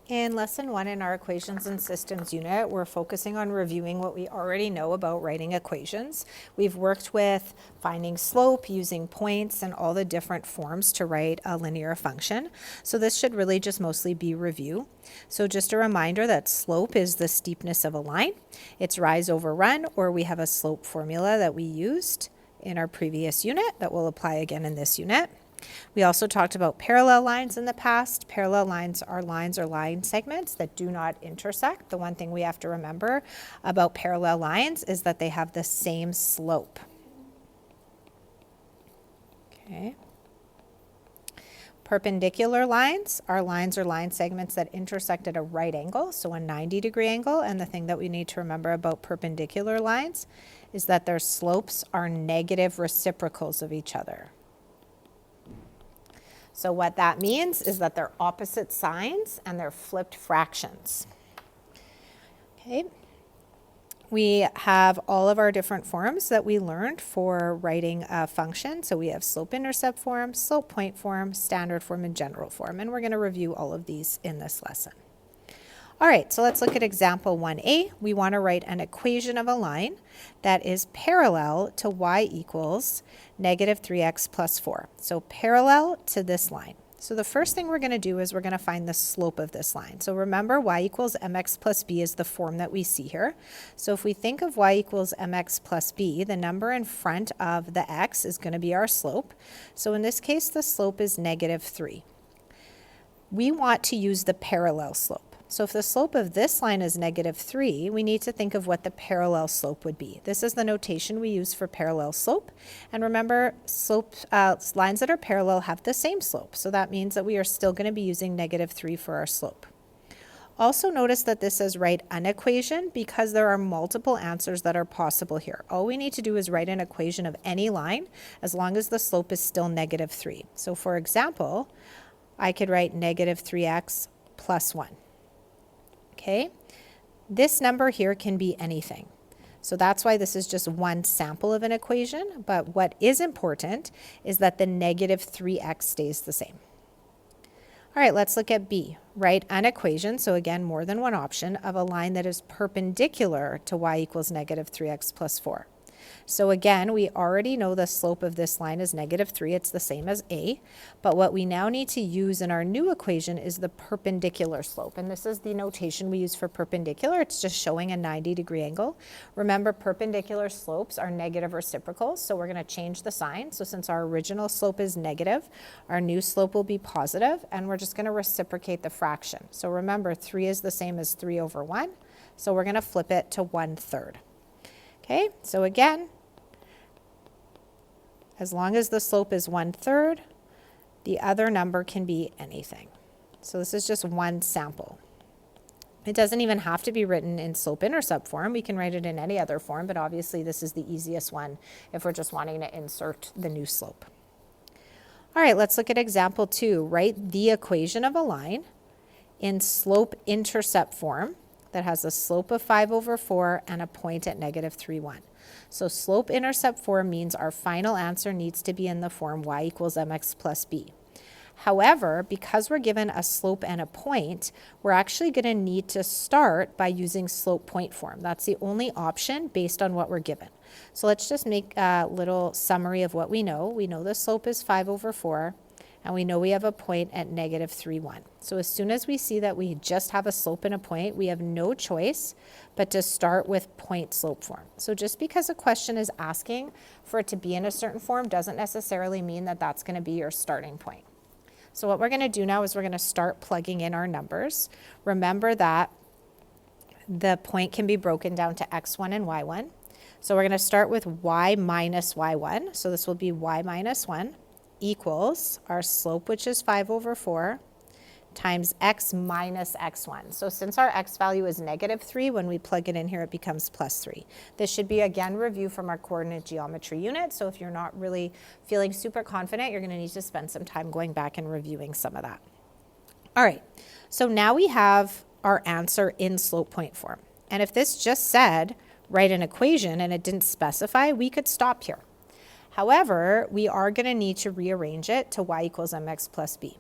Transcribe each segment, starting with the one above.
In Lesson 1 in our Equations and Systems unit, we're focusing on reviewing what we already know about writing equations. We've worked with finding slope, using points, and all the different forms to write a linear function. So this should really just mostly be review. So just a reminder that slope is the steepness of a line. It's rise over run, or we have a slope formula that we used in our previous unit that will apply again in this unit. We also talked about parallel lines in the past. Parallel lines are lines or line segments that do not intersect. The one thing we have to remember about parallel lines is that they have the same slope. Okay. Perpendicular lines are lines or line segments that intersect at a right angle, so a 90-degree angle. And the thing that we need to remember about perpendicular lines is that their slopes are negative reciprocals of each other. So what that means is that they're opposite signs and they're flipped fractions. Okay. We have all of our different forms that we learned for writing a function. So we have slope-intercept form, slope-point form, standard form, and general form. And we're going to review all of these in this lesson. All right, so let's look at example 1a. We want to write an equation of a line that is parallel to y equals negative 3x plus 4. So parallel to this line. So the first thing we're going to do is we're going to find the slope of this line. So remember, y equals mx plus b is the form that we see here. So if we think of y equals mx plus b, the number in front of the x is going to be our slope. So in this case, the slope is negative 3. We want to use the parallel slope. So if the slope of this line is negative 3, we need to think of what the parallel slope would be. This is the notation we use for parallel slope. And remember, lines that are parallel have the same slope. So that means that we are still going to be using negative 3 for our slope. Also notice that this says write an equation because there are multiple answers that are possible here. All we need to do is write an equation of any line as long as the slope is still negative 3. So for example, I could write negative 3x plus 1. Okay, this number here can be anything. So that's why this is just one sample of an equation, but what is important is that the negative 3x stays the same. All right, let's look at B. Write an equation, so again, more than one option, of a line that is perpendicular to y equals negative 3x plus 4. So again, we already know the slope of this line is negative 3. It's the same as a. But what we now need to use in our new equation is the perpendicular slope. And this is the notation we use for perpendicular. It's just showing a 90-degree angle. Remember, perpendicular slopes are negative reciprocals. So we're going to change the sign. So since our original slope is negative, our new slope will be positive. And we're just going to reciprocate the fraction. So remember, 3 is the same as 3 over 1. So we're going to flip it to 1/3. Okay, so again, as long as the slope is 1/3, the other number can be anything. So this is just one sample. It doesn't even have to be written in slope-intercept form. We can write it in any other form, but obviously this is the easiest one if we're just wanting to insert the new slope. All right, let's look at example 2. Write the equation of a line in slope-intercept form that has a slope of 5 over 4 and a point at negative 3, 1. So slope-intercept form means our final answer needs to be in the form y equals mx plus b. However, because we're given a slope and a point, we're actually going to need to start by using slope-point form. That's the only option based on what we're given. So let's just make a little summary of what we know. We know the slope is 5 over 4. And we know we have a point at negative 3, 1. So as soon as we see that we just have a slope and a point, we have no choice but to start with point slope form. So just because a question is asking for it to be in a certain form doesn't necessarily mean that that's going to be your starting point. So what we're going to do now is we're going to start plugging in our numbers. Remember that the point can be broken down to x1 and y1. So we're going to start with y minus y1. So this will be y minus 1. Equals our slope, which is 5 over 4, times x minus x1. So since our x value is negative 3, when we plug it in here, it becomes plus 3. This should be, again, review from our coordinate geometry unit. So if you're not really feeling super confident, you're going to need to spend some time going back and reviewing some of that. All right, so now we have our answer in slope point form. And if this just said, write an equation, and it didn't specify, we could stop here. However, we are going to need to rearrange it to y equals mx plus b.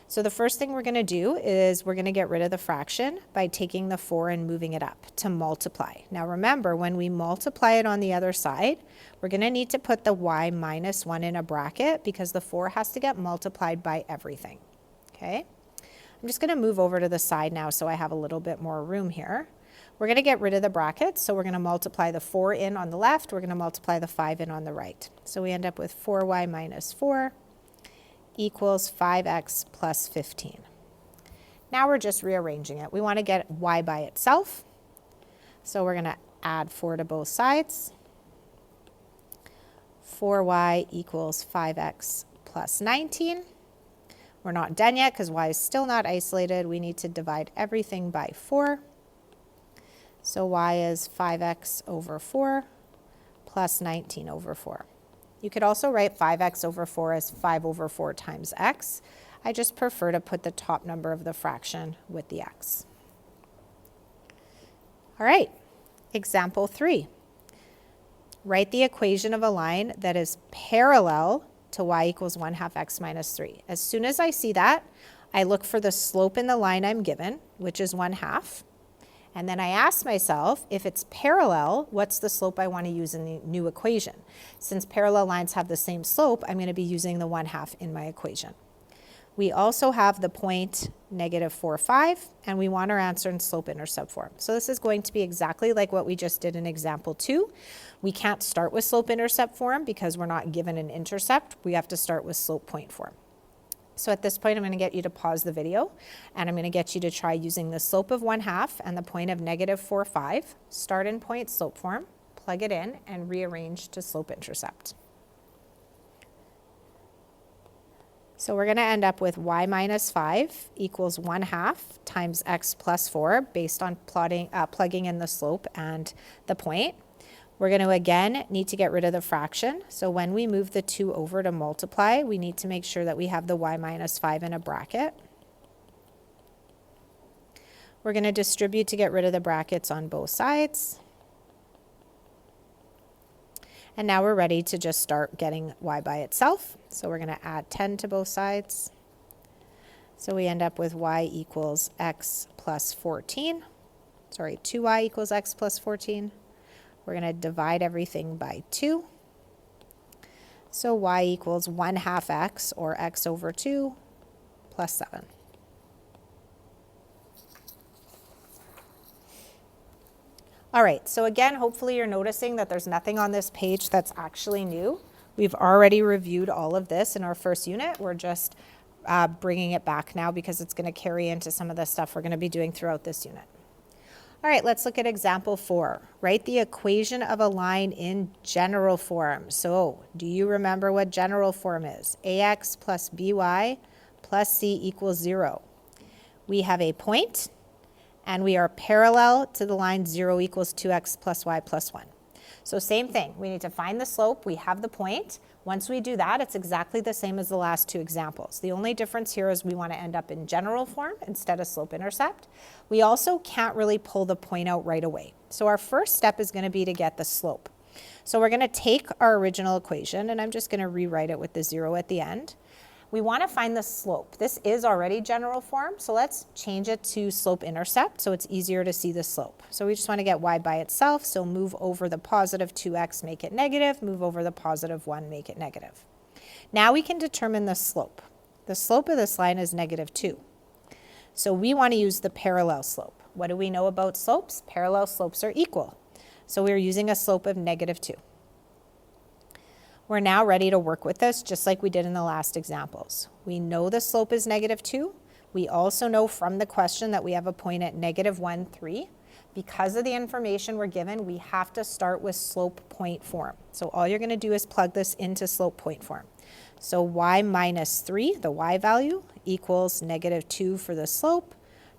So the first thing we're going to do is we're going to get rid of the fraction by taking the 4 and moving it up to multiply. Now remember, when we multiply it on the other side, we're going to need to put the y minus 1 in a bracket because the 4 has to get multiplied by everything. Okay? I'm just going to move over to the side now so I have a little bit more room here. We're going to get rid of the brackets, so we're going to multiply the 4 in on the left, we're going to multiply the 5 in on the right. So we end up with 4y minus 4 equals 5x plus 15. Now we're just rearranging it. We want to get y by itself, so we're going to add 4 to both sides. 4y equals 5x plus 19. We're not done yet because y is still not isolated. We need to divide everything by 4. So y is 5x over 4 plus 19 over 4. You could also write 5x over 4 as 5 over 4 times x. I just prefer to put the top number of the fraction with the x. All right, example 3. Write the equation of a line that is parallel to y equals 1/2 x minus 3. As soon as I see that, I look for the slope in the line I'm given, which is 1/2. And then I ask myself, if it's parallel, what's the slope I want to use in the new equation? Since parallel lines have the same slope, I'm going to be using the 1/2 in my equation. We also have the point -4, 5, and we want our answer in slope-intercept form. So this is going to be exactly like what we just did in example 2. We can't start with slope-intercept form because we're not given an intercept. We have to start with slope-point form. So at this point, I'm going to get you to pause the video, and I'm going to get you to try using the slope of 1/2 and the point of -4, 5, start in point slope form, plug it in, and rearrange to slope-intercept. So we're going to end up with y minus 5 equals 1/2 times x plus 4 based on plugging in the slope and the point. We're going to again need to get rid of the fraction. So when we move the 2 over to multiply, we need to make sure that we have the y minus 5 in a bracket. We're going to distribute to get rid of the brackets on both sides. And now we're ready to just start getting y by itself. So we're going to add 10 to both sides. So we end up with y equals x plus 14. Sorry, 2y equals x plus 14. We're going to divide everything by 2. So y equals 1/2 x, or x over 2, plus 7. All right, so again, hopefully you're noticing that there's nothing on this page that's actually new. We've already reviewed all of this in our first unit. We're just bringing it back now because it's going to carry into some of the stuff we're going to be doing throughout this unit. All right, let's look at example 4. Write the equation of a line in general form. So do you remember what general form is? ax plus by plus c equals 0. We have a point, and we are parallel to the line 0 equals 2x plus y plus 1. So same thing. We need to find the slope. We have the point. Once we do that, it's exactly the same as the last two examples. The only difference here is we want to end up in general form instead of slope-intercept. We also can't really pull the point out right away. So our first step is going to be to get the slope. So we're going to take our original equation, and I'm just going to rewrite it with the 0 at the end. We want to find the slope. This is already general form, so let's change it to slope-intercept so it's easier to see the slope. So we just want to get y by itself, so move over the positive 2x, make it negative, move over the positive 1, make it negative. Now we can determine the slope. The slope of this line is -2. So we want to use the parallel slope. What do we know about slopes? Parallel slopes are equal. So we're using a slope of -2. We're now ready to work with this just like we did in the last examples. We know the slope is -2. We also know from the question that we have a point at -1, 3. Because of the information we're given, we have to start with slope point form. So all you're going to do is plug this into slope point form. So y minus 3, the y value, equals -2 for the slope,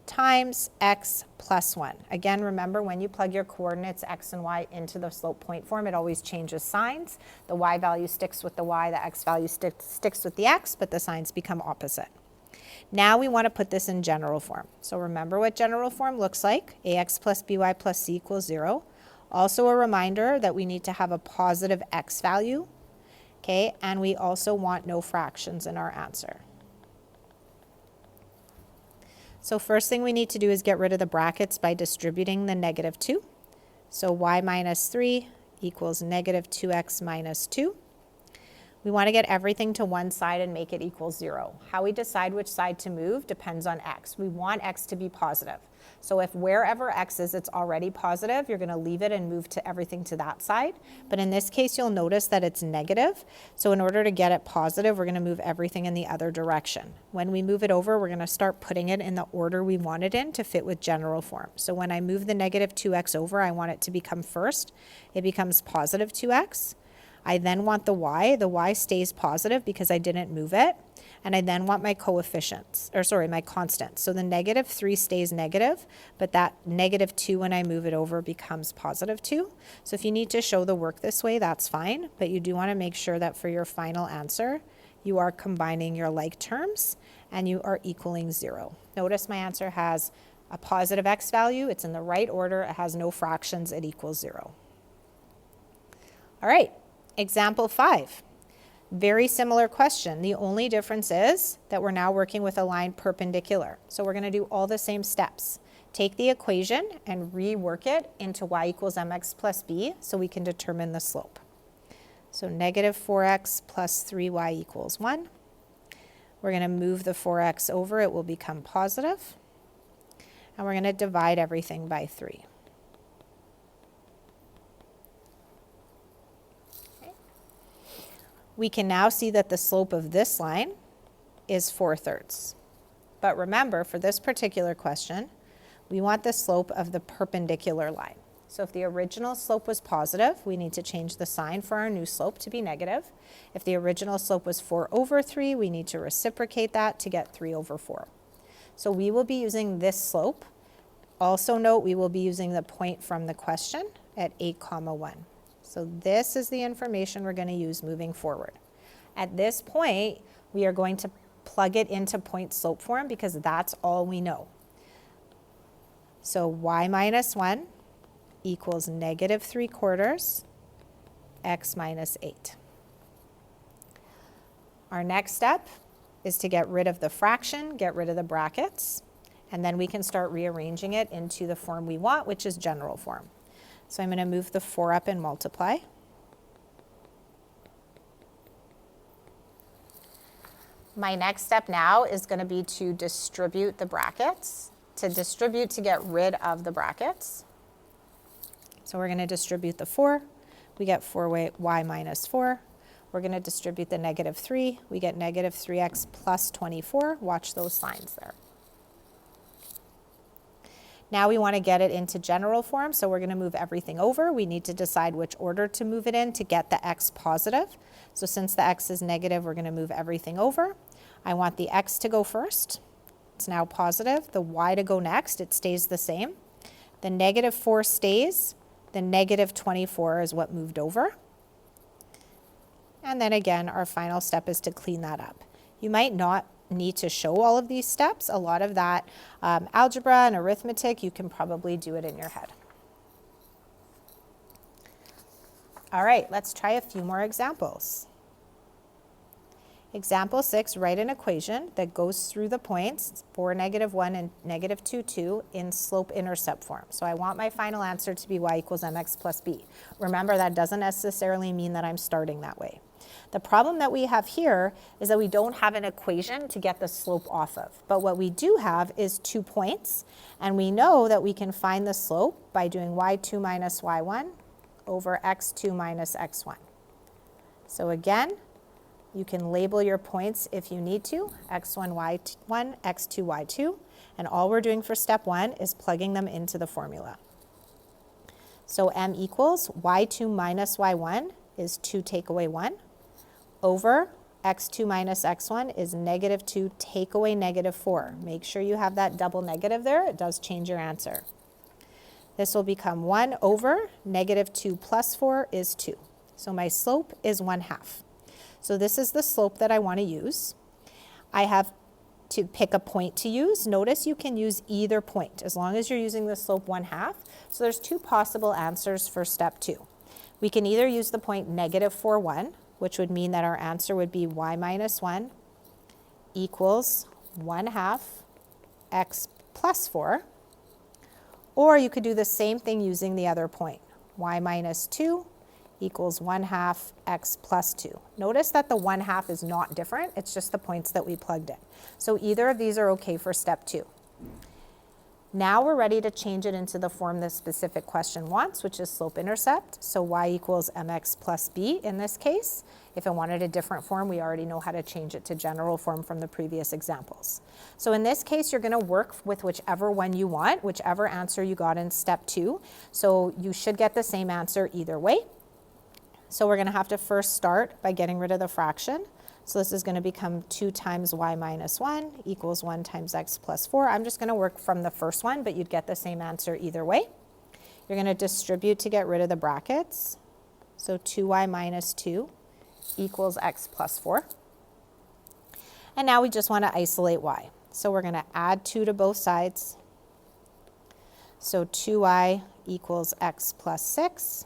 times x plus 1. Again, remember when you plug your coordinates x and y into the slope point form, it always changes signs. The y value sticks with the y, the x value sticks with the x, but the signs become opposite. Now we want to put this in general form. So remember what general form looks like. Ax plus by plus c equals 0. Also a reminder that we need to have a positive x value, okay, and we also want no fractions in our answer. So first thing we need to do is get rid of the brackets by distributing the negative 2. So y minus 3 equals negative 2x minus 2. We want to get everything to one side and make it equal 0. How we decide which side to move depends on x. We want x to be positive. So if wherever x is, it's already positive, you're going to leave it and move to everything to that side. But in this case, you'll notice that it's negative. So in order to get it positive, we're going to move everything in the other direction. When we move it over, we're going to start putting it in the order we want it in to fit with general form. So when I move the negative 2x over, I want it to become first. It becomes positive 2x. I then want the y stays positive because I didn't move it, and I then want my coefficients, my constants. So the negative 3 stays negative, but that negative 2 when I move it over becomes positive 2. So if you need to show the work this way, that's fine, but you do want to make sure that for your final answer, you are combining your like terms and you are equaling 0. Notice my answer has a positive x value, it's in the right order, it has no fractions, it equals 0. All right. Example 5, very similar question. The only difference is that we're now working with a line perpendicular. So we're going to do all the same steps. Take the equation and rework it into y equals mx plus b so we can determine the slope. So negative 4x plus 3y equals 1. We're going to move the 4x over, it will become positive. And we're going to divide everything by 3. We can now see that the slope of this line is 4/3. But remember, for this particular question, we want the slope of the perpendicular line. So if the original slope was positive, we need to change the sign for our new slope to be negative. If the original slope was 4/3, we need to reciprocate that to get 3/4. So we will be using this slope. Also note, we will be using the point from the question at 8,1. So this is the information we're going to use moving forward. At this point, we are going to plug it into point slope form because that's all we know. So y minus 1 equals negative 3/4 x minus 8. Our next step is to get rid of the fraction, get rid of the brackets, and then we can start rearranging it into the form we want, which is general form. So I'm going to move the 4 up and multiply. My next step now is going to be to distribute the brackets, to get rid of the brackets. So we're going to distribute the 4. We get 4y minus 4. We're going to distribute the negative 3. We get negative 3x plus 24. Watch those signs there. Now we want to get it into general form, so we're going to move everything over. We need to decide which order to move it in to get the x positive. So since the x is negative, we're going to move everything over. I want the x to go first. It's now positive. The y to go next. It stays the same. The negative 4 stays. The negative 24 is what moved over. And then again, our final step is to clean that up. You might not need to show all of these steps. A lot of that algebra and arithmetic, you can probably do it in your head. All right, let's try a few more examples. Example 6, write an equation that goes through the points 4, -1, and -2, 2 in slope-intercept form. So I want my final answer to be y equals mx plus b. Remember, that doesn't necessarily mean that I'm starting that way. The problem that we have here is that we don't have an equation to get the slope off of. But what we do have is 2 points, and we know that we can find the slope by doing y2 minus y1 over x2 minus x1. So again, you can label your points if you need to, x1, y1, x2, y2, and all we're doing for step 1 is plugging them into the formula. So m equals y2 minus y1 is 2 take away 1, over x2 minus x1 is -2 take away -4. Make sure you have that double negative there. It does change your answer. This will become 1 over -2 plus 4 is 2. So my slope is 1/2. So this is the slope that I want to use. I have to pick a point to use. Notice you can use either point as long as you're using the slope 1/2. So there's 2 possible answers for step 2. We can either use the point -4, 1, which would mean that our answer would be y minus 1 equals 1/2 x plus 4. Or you could do the same thing using the other point. Y minus 2 equals 1/2 x plus 2. Notice that the 1/2 is not different. It's just the points that we plugged in. So either of these are okay for step 2. Now we're ready to change it into the form this specific question wants, which is slope-intercept. So y equals mx plus b in this case. If it wanted a different form, we already know how to change it to general form from the previous examples. So in this case, you're going to work with whichever one you want, whichever answer you got in step 2. So you should get the same answer either way. So we're going to have to first start by getting rid of the fraction. So this is going to become 2 times y minus 1 equals 1 times x plus 4. I'm just going to work from the first one, but you'd get the same answer either way. You're going to distribute to get rid of the brackets. So 2y minus 2 equals x plus 4. And now we just want to isolate y. So we're going to add 2 to both sides. So 2y equals x plus 6.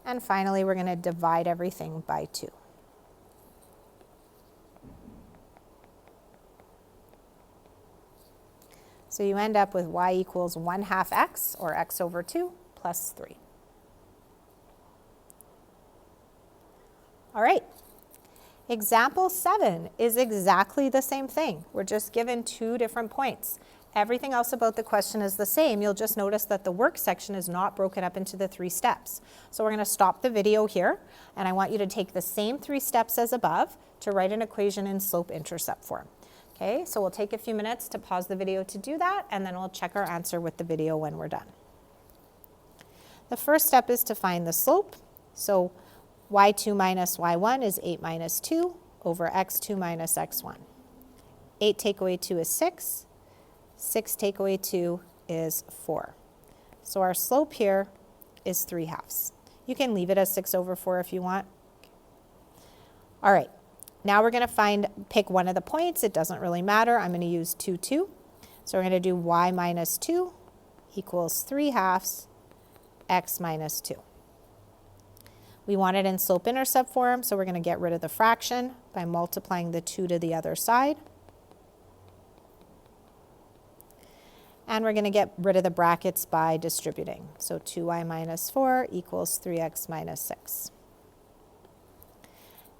And finally, we're going to divide everything by 2. So you end up with y equals 1/2 x, or x over 2, plus 3. All right. Example 7 is exactly the same thing. We're just given 2 different points. Everything else about the question is the same. You'll just notice that the work section is not broken up into the 3 steps. So we're going to stop the video here, and I want you to take the same 3 steps as above to write an equation in slope-intercept form. Okay, so we'll take a few minutes to pause the video to do that, and then we'll check our answer with the video when we're done. The first step is to find the slope. So y2 minus y1 is 8 minus 2 over x2 minus x1. 8 take away 2 is 6. 6 take away 2 is 4. So our slope here is 3/2. You can leave it as 6 over 4 if you want. All right, now we're going to pick one of the points. It doesn't really matter. I'm going to use 2, 2. So we're going to do y minus 2 equals 3/2 x minus 2. We want it in slope-intercept form, so we're going to get rid of the fraction by multiplying the 2 to the other side. And we're going to get rid of the brackets by distributing. So 2y minus 4 equals 3x minus 6.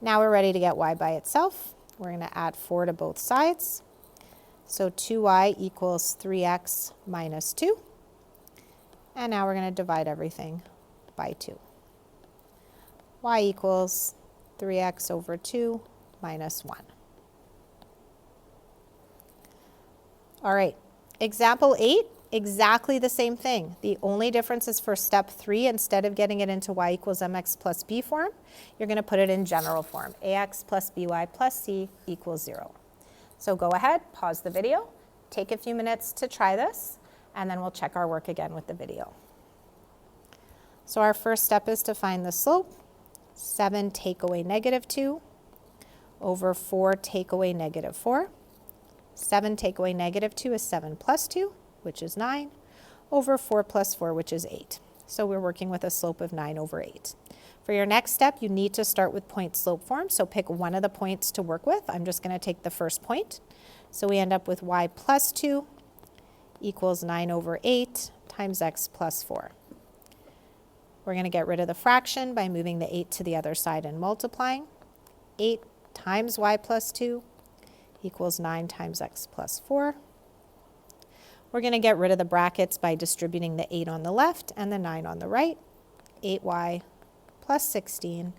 Now we're ready to get y by itself. We're going to add 4 to both sides. So 2y equals 3x minus 2. And now we're going to divide everything by 2. Y equals 3x over 2 minus 1. All right. Example 8, exactly the same thing. The only difference is for step 3, instead of getting it into y equals mx plus b form, you're going to put it in general form. Ax plus by plus c equals 0. So go ahead, pause the video, take a few minutes to try this, and then we'll check our work again with the video. So our first step is to find the slope. 7 take away negative 2 over 4 take away negative 4. 7 take away negative 2 is 7 plus 2, which is 9, over 4 plus 4, which is 8. So we're working with a slope of 9 over 8. For your next step, you need to start with point slope form, so pick one of the points to work with. I'm just going to take the first point. So we end up with y plus 2 equals 9 over 8 times x plus 4. We're going to get rid of the fraction by moving the 8 to the other side and multiplying. 8 times y plus 2 equals 9 times x plus 4. We're going to get rid of the brackets by distributing the 8 on the left and the 9 on the right. 8y plus 16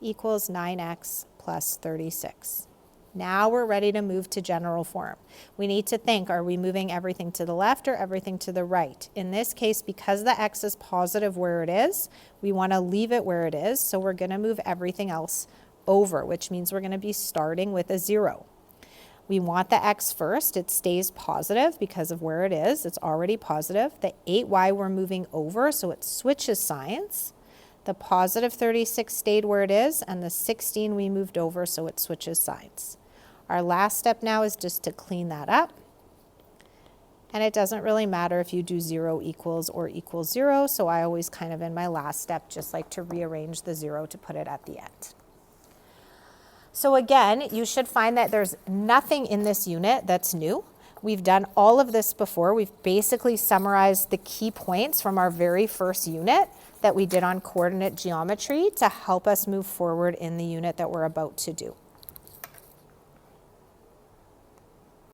equals 9x plus 36. Now we're ready to move to general form. We need to think, are we moving everything to the left or everything to the right? In this case, because the x is positive where it is, we want to leave it where it is, so we're going to move everything else over, which means we're going to be starting with a 0. We want the x first. It stays positive because of where it is. It's already positive. The 8y we're moving over, so it switches signs. The positive 36 stayed where it is, and the 16 we moved over, so it switches signs. Our last step now is just to clean that up. And it doesn't really matter if you do 0 equals or equals 0, so I always kind of in my last step just like to rearrange the 0 to put it at the end. So again, you should find that there's nothing in this unit that's new. We've done all of this before. We've basically summarized the key points from our very first unit that we did on coordinate geometry to help us move forward in the unit that we're about to do.